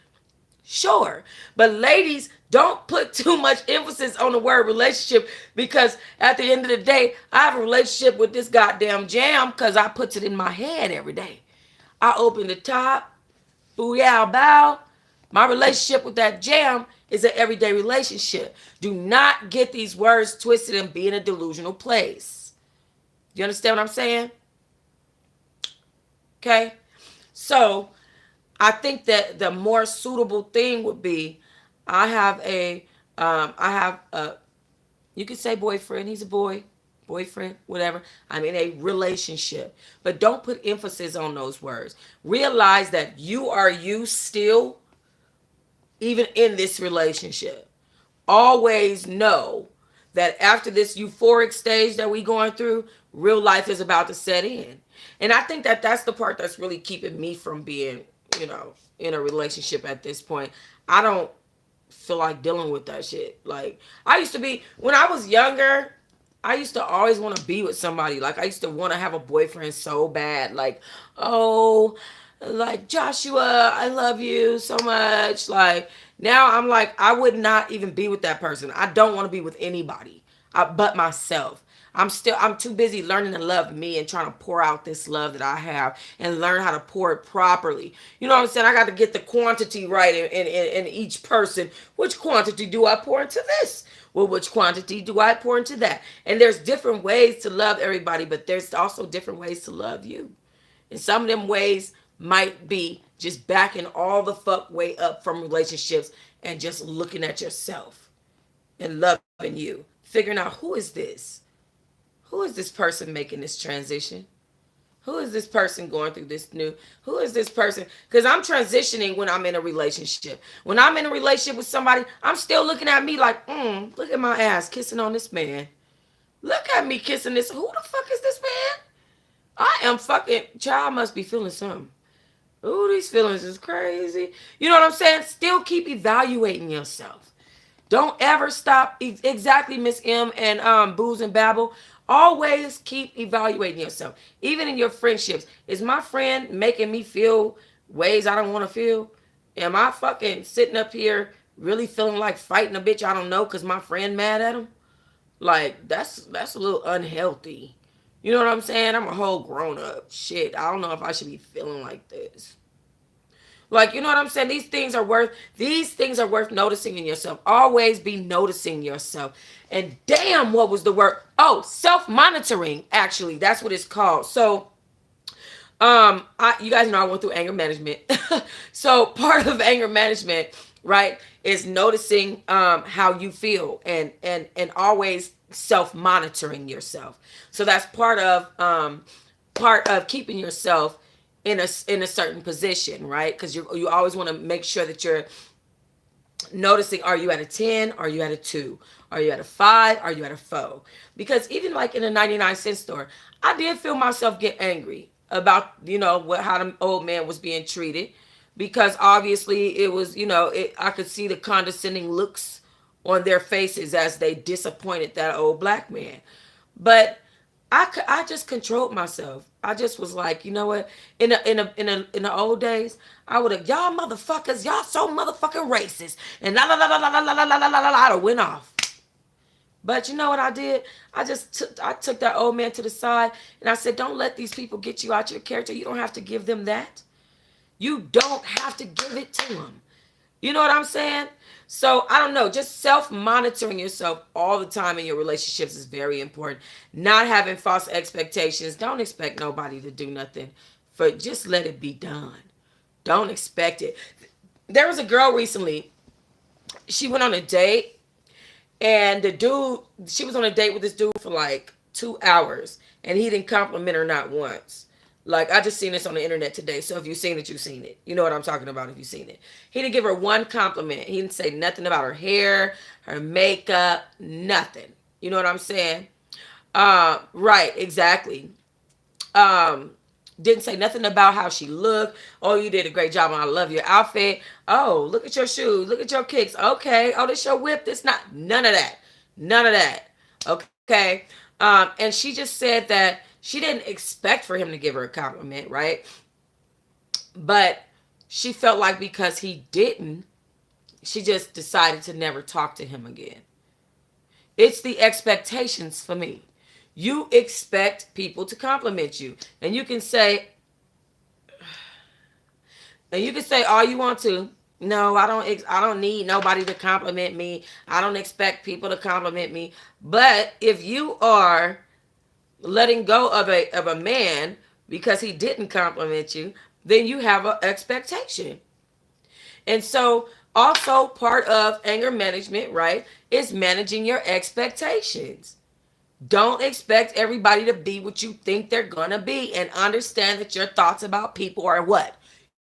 Sure. But ladies, don't put too much emphasis on the word relationship, because at the end of the day, I have a relationship with this goddamn jam because I put it in my head every day. I open the top, booyah bow. My relationship with that jam is an everyday relationship. Do not get these words twisted and be in a delusional place. You understand what I'm saying? Okay? So I think that the more suitable thing would be, I have a, you could say boyfriend, he's a boy, boyfriend, whatever. I'm in a relationship. But don't put emphasis on those words. Realize that you are you still, even in this relationship. Always know that after this euphoric stage that we going through, real life is about to set in. And I think that that's the part that's really keeping me from being, in a relationship at this point. I don't feel like dealing with that shit. Like, I used to be, when I was younger, I used to always want to be with somebody. Like, I used to want to have a boyfriend so bad. Like, oh, like, Joshua, I love you so much. Like, now I'm like, I would not even be with that person. I don't want to be with anybody but myself. I'm too busy learning to love me and trying to pour out this love that I have and learn how to pour it properly. You know what I'm saying? I got to get the quantity right in each person. Which quantity do I pour into this? Well, which quantity do I pour into that? And there's different ways to love everybody, but there's also different ways to love you. And some of them ways might be just backing all the fuck way up from relationships and just looking at yourself and loving you. Figuring out, who is this? Who is this person making this transition? Who is this person going through this new? Who is this person? Because I'm transitioning when I'm in a relationship. When I'm in a relationship with somebody, I'm still looking at me like, look at my ass kissing on this man. Look at me kissing this. Who the fuck is this man? I am fucking, child must be feeling something. Ooh, these feelings is crazy. You know what I'm saying? Still keep evaluating yourself. Don't ever stop. Exactly, Miss M and Booze and Babble. Always keep evaluating yourself. Even in your friendships. Is my friend making me feel ways I don't want to feel? Am I fucking sitting up here really feeling like fighting a bitch I don't know because my friend mad at him? Like, that's a little unhealthy. You know what I'm saying? I'm a whole grown up. Shit, I don't know if I should be feeling like this. Like, you know what I'm saying? These things are worth noticing in yourself. Always be noticing yourself. And damn, what was the word? Oh, self-monitoring, actually. That's what it's called. So, you guys know I went through anger management. So part of anger management, right, is noticing how you feel and always self-monitoring yourself. So that's part of keeping yourself in a certain position, right? Because you always want to make sure that you're noticing, are you at a 10? Are you at a 2? Are you at a 5? Are you at a 4? Because even like in a 99-cent store, I did feel myself get angry about, how the old man was being treated, because obviously it was, I could see the condescending looks on their faces as they disappointed that old black man. But I just controlled myself. I just was like, you know what? In the old days, I would have, y'all motherfuckers, y'all so motherfucking racist, and la la la la la la la la la la la, I went off. But you know what I did? I took that old man to the side and I said, don't let these people get you out your character. You don't have to give them that. You don't have to give it to them. You know what I'm saying? So I don't know. Just self-monitoring yourself all the time in your relationships is very important. Not having false expectations. Don't expect nobody to do nothing. For just let it be done. Don't expect it. There was a girl recently. She went on a date, and the dude. She was on a date with this dude for like 2 hours, and he didn't compliment her not once. Like, I just seen this on the internet today. So if you've seen it, you've seen it. You know what I'm talking about if you've seen it. He didn't give her one compliment. He didn't say nothing about her hair, her makeup, nothing. You know what I'm saying? Right, exactly. Um, didn't say nothing about how she looked. Oh, you did a great job and I love your outfit. Oh, look at your shoes. Look at your kicks. Okay. Oh, this your whip. This not none of that. None of that. Okay. And she just said that she didn't expect for him to give her a compliment, right? But she felt like because he didn't, she just decided to never talk to him again. It's the expectations for me. You expect people to compliment you. And you can say all you want to. No, I don't need nobody to compliment me. I don't expect people to compliment me. But if you are letting go of a man because he didn't compliment you, then you have an expectation. And so also part of anger management, right, is managing your expectations. Don't expect everybody to be what you think they're going to be, and understand that your thoughts about people are what?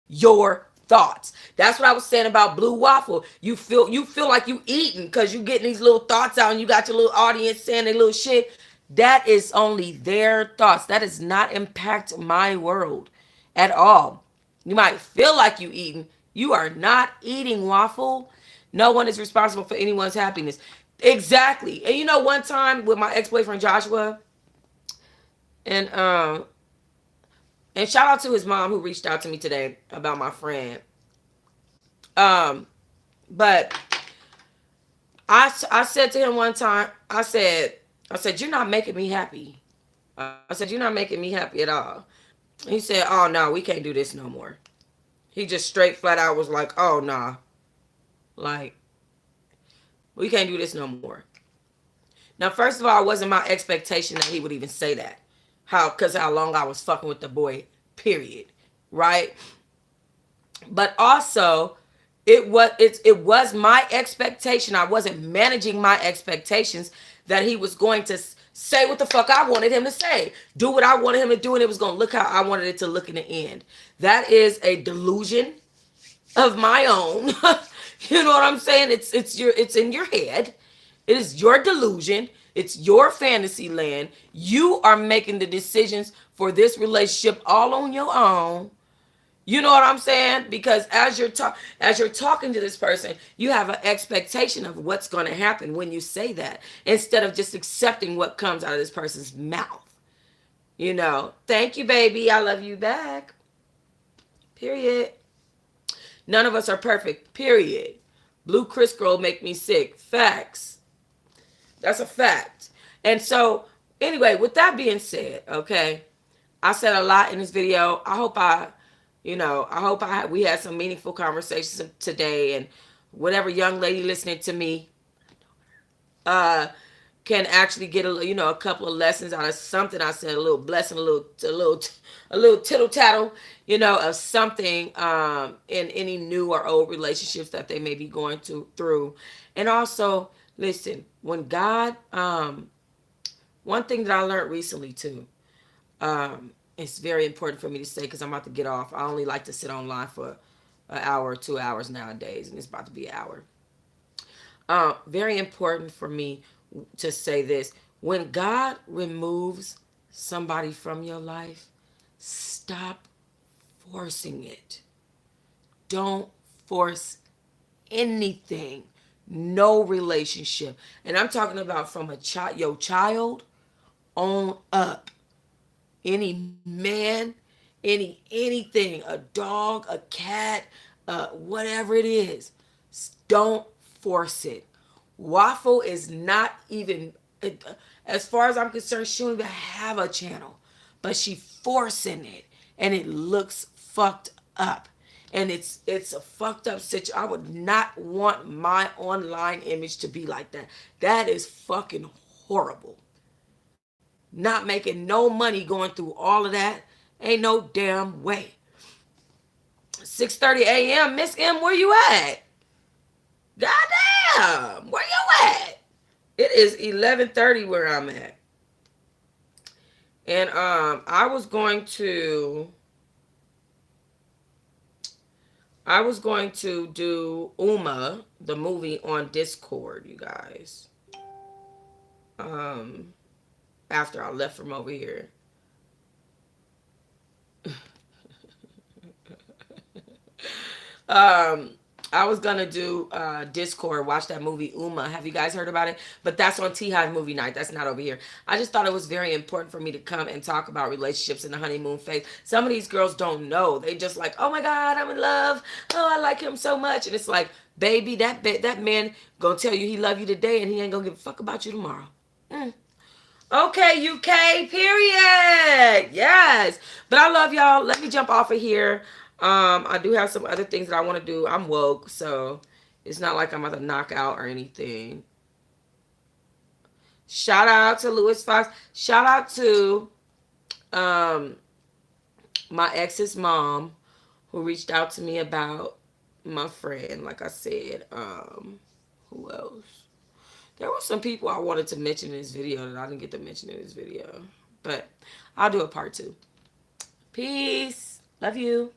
Your thoughts. That's what I was saying about Blue Waffle. You feel like you eating because you getting these little thoughts out and you got your little audience saying their little shit. That is only their thoughts. That does not impact my world at all. You might feel like you eating. You are not eating, Waffle. No one is responsible for anyone's happiness. Exactly. And you know, one time with my ex-boyfriend Joshua, and and shout out to his mom who reached out to me today about my friend. Um, but I said to him one time, I said, you're not making me happy. I said, you're not making me happy at all. He said, oh no, we can't do this no more. He just straight flat out was like, oh nah, like we can't do this no more. Now, first of all, it wasn't my expectation that he would even say that. How long I was fucking with the boy, period. Right? But also, it was my expectation. I wasn't managing my expectations that he was going to say what the fuck I wanted him to say, do what I wanted him to do, and it was going to look how I wanted it to look in the end. That is a delusion of my own. You know what I'm saying? It's in your head. It is your delusion. It's your fantasy land. You are making the decisions for this relationship all on your own. You know what I'm saying? Because as you're talking to this person, you have an expectation of what's going to happen when you say that, instead of just accepting what comes out of this person's mouth. You know, thank you, baby. I love you back. Period. None of us are perfect. Period. Blue Crisco make me sick. Facts. That's a fact. And so, anyway, with that being said, okay, I said a lot in this video. We had some meaningful conversations today, and whatever young lady listening to me uh can actually get a couple of lessons out of something I said, a little blessing, a little tittle tattle, of something in any new or old relationships that they may be going through. And also, listen, when God, one thing that I learned recently too, it's very important for me to say because I'm about to get off. I only like to sit online for an hour or 2 hours nowadays, and it's about to be an hour. Very important for me to say this. When God removes somebody from your life, stop forcing it. Don't force anything. No relationship. And I'm talking about from your child own up. Any man, anything, a dog, a cat, whatever it is, don't force it. Waffle is not even, as far as I'm concerned, she don't even have a channel, but she forcing it, and it looks fucked up, and it's a fucked up situation. I would not want my online image to be like that. That is fucking horrible. Not making no money going through all of that. Ain't no damn way. 6:30 a.m. Miss M, where you at? Goddamn, where you at? It is 11:30 where I'm at. And I was going to do Uma, the movie, on Discord, you guys. Um After I left from over here. um I was gonna do Discord, watch that movie Uma. Have you guys heard about it? But that's on Teahive movie night. That's not over here. I just thought it was very important for me to come and talk about relationships in the honeymoon phase. Some of these girls don't know. They just like, oh my God, I'm in love. Oh, I like him so much. And it's like, baby, that man gonna tell you he love you today, and he ain't gonna give a fuck about you tomorrow. Mm. Okay, UK, period. Yes. But I love y'all. Let me jump off of here. I do have some other things that I want to do. I'm woke, so it's not like I'm about to knock out or anything. Shout out to Louis Fox. Shout out to um my ex's mom, who reached out to me about my friend. Like I said, who else? There were some people I wanted to mention in this video that I didn't get to mention in this video. But I'll do a part 2. Peace. Love you.